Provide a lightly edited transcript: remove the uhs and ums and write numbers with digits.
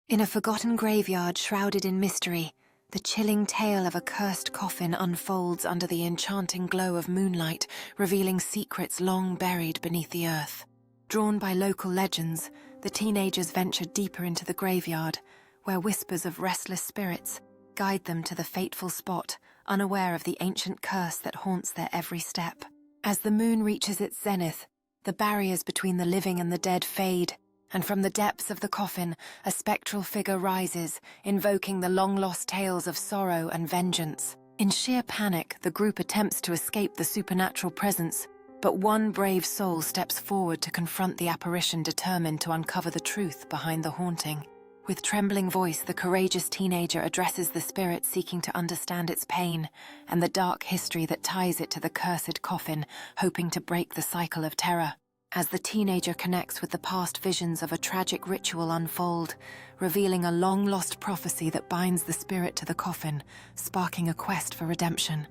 In a forgotten graveyard shrouded in mystery, the chilling tale of a cursed coffin unfolds under the enchanting glow of moonlight, revealing secrets long buried beneath the earth. Drawn by local legends, the teenagers venture deeper into the graveyard, where whispers of restless spirits guide them to the fateful spot, unaware of the ancient curse that haunts their every step. As the moon reaches its zenith, the barriers between the living and the dead fade, and from the depths of the coffin, a spectral figure rises, invoking the long-lost tales of sorrow and vengeance. In sheer panic, the group attempts to escape the supernatural presence, but one brave soul steps forward to confront the apparition, determined to uncover the truth behind the haunting. With trembling voice, the courageous teenager addresses the spirit, seeking to understand its pain and the dark history that ties it to the cursed coffin, hoping to break the cycle of terror. As the teenager connects with the past, visions of a tragic ritual unfold, revealing a long-lost prophecy that binds the spirit to the coffin, sparking a quest for redemption.